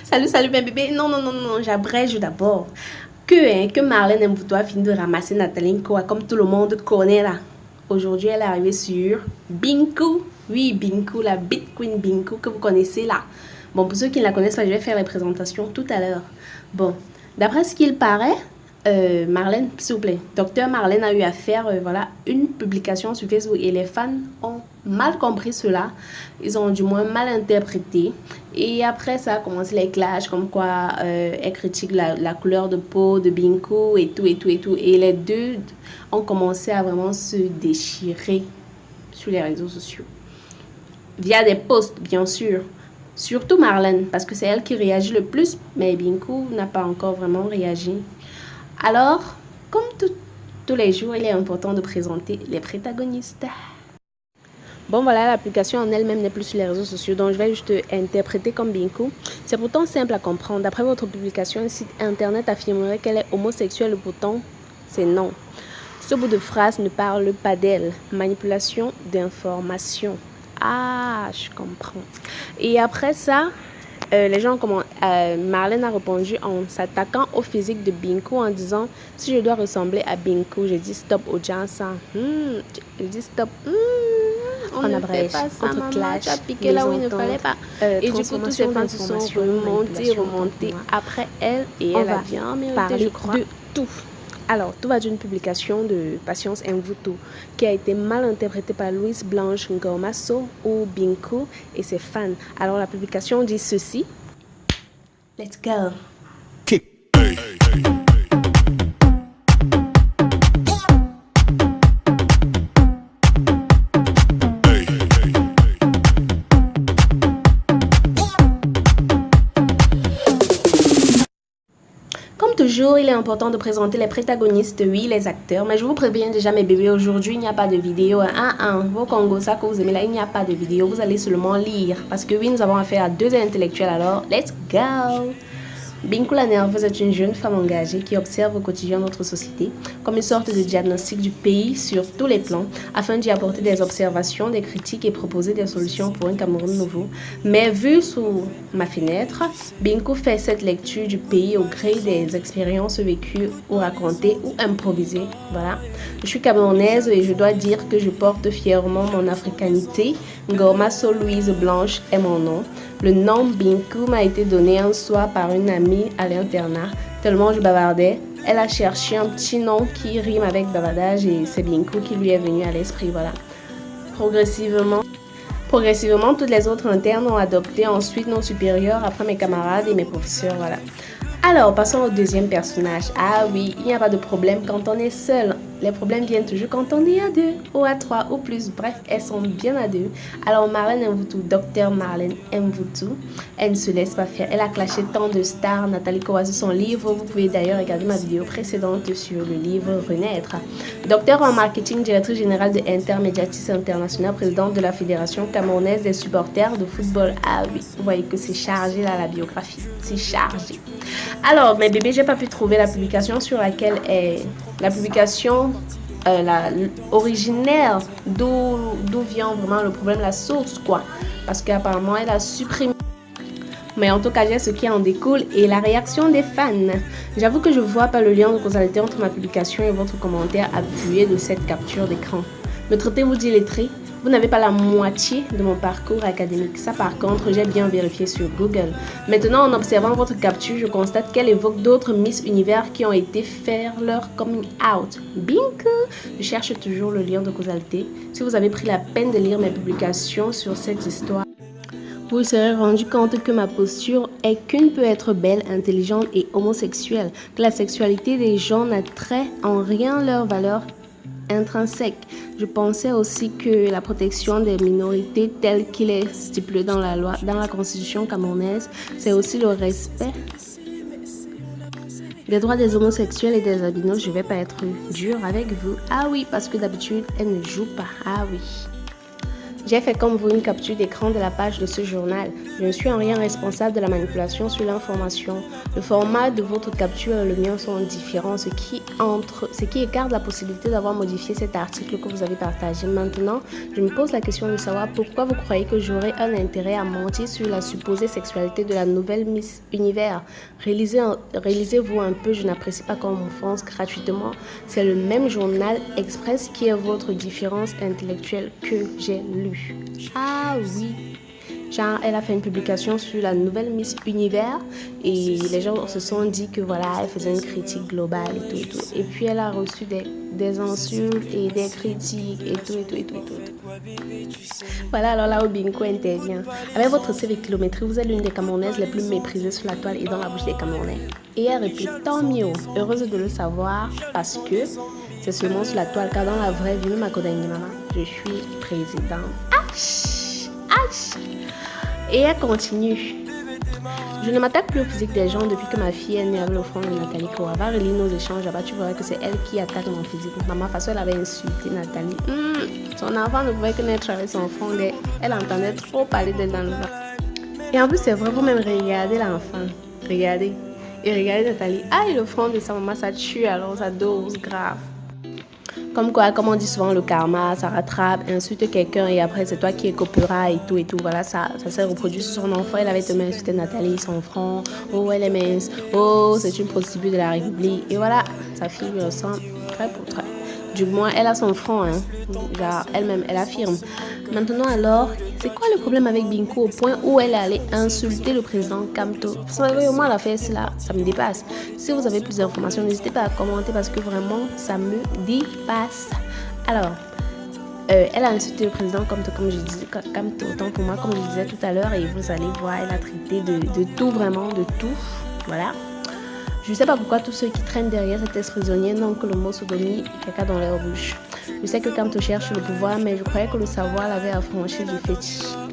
Salut mes bébés. Non, non, non, non, j'abrège d'abord. Que Marlène Mvuto a fini de ramasser Nathalie Nkoa, comme tout le monde connaît là. Aujourd'hui, elle est arrivée sur Binkou. Oui, Binkou, la Bitcoin Binkou que vous connaissez là. Bon, pour ceux qui ne la connaissent pas, je vais faire les présentations tout à l'heure. Bon, d'après ce qu'il paraît, Marlène, s'il vous plaît, docteur Marlène a eu à faire voilà, une publication sur Facebook et les fans ont mal compris cela. Ils ont du moins mal interprété. Et après, ça a commencé les clashs, comme quoi elle critique la couleur de peau de Binkou et tout, et tout, et tout. Et les deux ont commencé à vraiment se déchirer sur les réseaux sociaux. Via des posts, bien sûr. Surtout Marlène, parce que c'est elle qui réagit le plus, mais Binkou n'a pas encore vraiment réagi. Alors, comme tous les jours, il est important de présenter les protagonistes. Bon voilà, l'application en elle-même n'est plus sur les réseaux sociaux, donc je vais juste interpréter comme Binkou. C'est pourtant simple à comprendre. D'après votre publication, un site internet affirmerait qu'elle est homosexuelle, pourtant c'est non. Ce bout de phrase ne parle pas d'elle. Manipulation d'informations. Ah, je comprends. Et après ça, les gens Marlène a répondu en s'attaquant au physique de Binkou en disant si je dois ressembler à Binkou, je dis stop aux gens ça. Je dis stop. On ne fait pas ça, maman, tu as piqué là où il ne fallait pas. Et du coup, tous ces fans se sont remontés après elle et elle a bien mérité, je crois, de tout. Alors, tout va d'une publication de Patience Mvuto qui a été mal interprétée par Louise Blanche Ngomaso ou Binkou et ses fans. Alors, la publication dit ceci. Let's go. Comme toujours, il est important de présenter les protagonistes, oui, les acteurs. Mais je vous préviens déjà, mes bébés, aujourd'hui, il n'y a pas de vidéo. Vos Congo, ça que vous aimez là, il n'y a pas de vidéo. Vous allez seulement lire. Parce que oui, nous avons affaire à deux intellectuels. Alors, let's go! Binkou la nerveuse est une jeune femme engagée qui observe au quotidien notre société comme une sorte de diagnostic du pays sur tous les plans afin d'y apporter des observations, des critiques et proposer des solutions pour un Cameroun nouveau. Mais vu sous ma fenêtre, Binkou fait cette lecture du pays au gré des expériences vécues ou racontées ou improvisées. Voilà. Je suis camerounaise et je dois dire que je porte fièrement mon africanité. Ngomaso Louise Blanche est mon nom. Le nom Binkou m'a été donné un soir par une amie à l'internat. Tellement je bavardais, elle a cherché un petit nom qui rime avec bavardage et c'est Binkou qui lui est venu à l'esprit. Voilà. Progressivement, toutes les autres internes ont adopté ensuite nos supérieurs après mes camarades et mes professeurs. Voilà. Alors, passons au deuxième personnage. Ah oui, il n'y a pas de problème quand on est seul. Les problèmes viennent toujours quand on est à deux, ou à trois, ou plus. Bref, elles sont bien à deux. Alors, Marlène Mvuto, docteur Marlène Mvuto, elle ne se laisse pas faire. Elle a clashé tant de stars. Nathalie Nkoa sur son livre. Vous pouvez d'ailleurs regarder ma vidéo précédente sur le livre Renaître. Docteur en marketing, directrice générale de Intermédiatis International, présidente de la Fédération camerounaise des supporters de football. Ah oui, vous voyez que c'est chargé là, la biographie. C'est chargé. Alors, mes bébés, j'ai pas pu trouver la publication sur laquelle est la publication originaire d'où vient vraiment le problème, la source quoi. Parce qu'apparemment, elle a supprimé. Mais en tout cas, j'ai ce qui en découle et la réaction des fans. J'avoue que je vois pas le lien de causalité entre ma publication et votre commentaire appuyé de cette capture d'écran. Me traitez-vous d'illettré? Vous n'avez pas la moitié de mon parcours académique. Ça, par contre, j'ai bien vérifié sur Google. Maintenant, en observant votre capture, je constate qu'elle évoque d'autres Miss Univers qui ont été faire leur coming out. Binkou! Je cherche toujours le lien de causalité. Si vous avez pris la peine de lire mes publications sur cette histoire, vous vous serez rendu compte que ma posture est qu'une peut être belle, intelligente et homosexuelle, que la sexualité des gens n'attrait en rien leur valeur intrinsèque. Je pensais aussi que la protection des minorités telle qu'il est stipulé dans la loi, dans la constitution camerounaise, c'est aussi le respect des droits des homosexuels et des albinos. Je vais pas être dure avec vous. Ah oui, parce que d'habitude, elle ne joue pas. Ah oui. J'ai fait comme vous une capture d'écran de la page de ce journal. Je ne suis en rien responsable de la manipulation sur l'information. Le format de votre capture et le mien sont différents, ce qui écarte la possibilité d'avoir modifié cet article que vous avez partagé. Maintenant, je me pose la question de savoir pourquoi vous croyez que j'aurais un intérêt à mentir sur la supposée sexualité de la nouvelle Miss Univers. Réalisez-vous un peu, je n'apprécie pas qu'on m'offense gratuitement. C'est le même journal Express qui est votre différence intellectuelle que j'ai lu. Ah oui. Genre, elle a fait une publication sur la nouvelle Miss Univers et les gens se sont dit que voilà, elle faisait une critique globale et tout et tout. Et puis elle a reçu des insultes et des critiques et tout. Voilà, alors là où Binkou intervient. Avec votre CV kilométrique, vous êtes l'une des Camerounaises les plus méprisées sur la toile et dans la bouche des Camerounais. Et elle répète tant mieux, heureuse de le savoir parce que c'est seulement sur la toile car dans la vraie vie, même à Kodangimama, je suis présidente. Et elle continue. Je ne m'attaque plus au physique des gens depuis que ma fille est née avec le front de Nathalie Koa. Va relire nos échanges là-bas, tu verras que c'est elle qui attaque mon physique. Maman, façon, elle avait insulté Nathalie. Son enfant ne pouvait que naître avec son front. Elle entendait trop parler d'elle dans le vent. Et en plus, c'est vrai, vous-même regardez l'enfant. Regardez. Et regardez Nathalie. Ah, et le front de sa maman, ça tue alors, ça dose grave. Comme quoi, comme on dit souvent, le karma, ça rattrape, insulte quelqu'un et après c'est toi qui écoperas et tout. Voilà, ça s'est reproduit sur son enfant. Elle avait tellement insulté Nathalie, son front. Oh, elle est mince. Oh, c'est une prostituée de la République. Et voilà, sa fille lui ressemble très pour très. Du moins, elle a son front, hein. Genre, elle-même, elle affirme. Maintenant alors, c'est quoi le problème avec Binkou au point où elle est allée insulter le président Kamto? Vous savez, moi, l'affaire, c'est là, ça me dépasse. Si vous avez plus d'informations, n'hésitez pas à commenter parce que vraiment, ça me dépasse. Alors, elle a insulté le président Kamto, comme je disais, Kamto, autant pour moi, comme je disais tout à l'heure, et vous allez voir, elle a traité de tout, vraiment, de tout. Voilà. Je ne sais pas pourquoi tous ceux qui traînent derrière cet ex-prisonnier n'ont que le mot sodomie caca dans leur bouche. Je sais que Kamto cherche le pouvoir, mais je croyais que le savoir l'avait affranchi du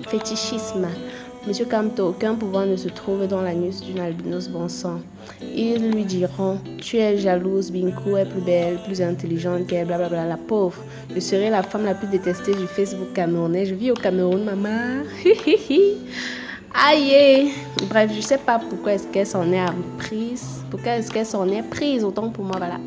fétichisme. Monsieur Kamto, aucun pouvoir ne se trouve dans l'anus d'une albinos bon sang. Ils lui diront, tu es jalouse, Binkou est plus belle, plus intelligente qu'elle, blablabla, la pauvre. Je serai la femme la plus détestée du Facebook camerounais. Je vis au Cameroun, maman. Aïe! Bref, je sais pas pourquoi est-ce qu'elle s'en est prise. Pourquoi est-ce qu'elle s'en est prise autant pour moi, voilà.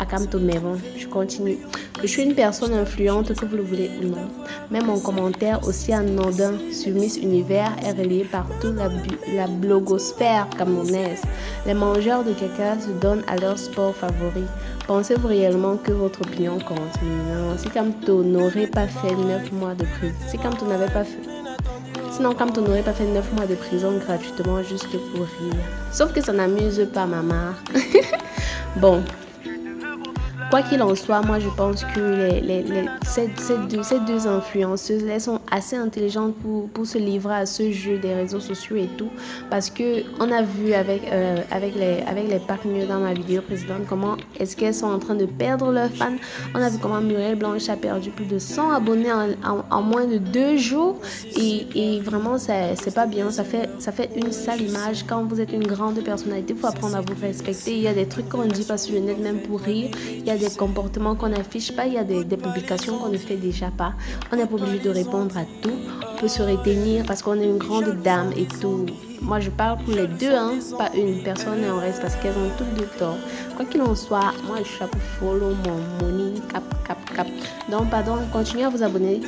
À Kamto, mais bon, je continue. Je suis une personne influente, que vous le voulez ou non. Même mon commentaire aussi anodin sur Miss Univers est relayé par toute la blogosphère camerounaise. Les mangeurs de caca se donnent à leur sport favori. Pensez-vous réellement que votre opinion compte? Non. Si Kamto n'aurait pas fait 9 mois de prison, si Kamto n'avait pas fait... Sinon, Kamto n'aurait pas fait 9 mois de prison gratuitement juste pour rire. Sauf que ça n'amuse pas maman. Bon. Quoi qu'il en soit, moi je pense que ces deux influenceuses, elles sont assez intelligentes pour se livrer à ce jeu des réseaux sociaux et tout. Parce que on a vu avec les partenaires dans ma vidéo précédente comment est-ce qu'elles sont en train de perdre leurs fans. On a vu comment Muriel Blanche a perdu plus de 100 abonnés en moins de 2 jours. Et vraiment, c'est pas bien. Ça fait une sale image. Quand vous êtes une grande personnalité, il faut apprendre à vous respecter. Il y a des trucs qu'on ne dit pas sur le net même pour rire. Il y a des comportements qu'on n'affiche pas, il y a des publications qu'on ne fait déjà pas. On n'est pas obligé de répondre à tout. On peut se retenir parce qu'on est une grande dame et tout. Moi, je parle pour les deux, hein, pas une personne en reste parce qu'elles ont toutes de tort. Quoi qu'il en soit, moi, je suis là pour follow mon money, cap. Donc, pardon, continuez à vous abonner.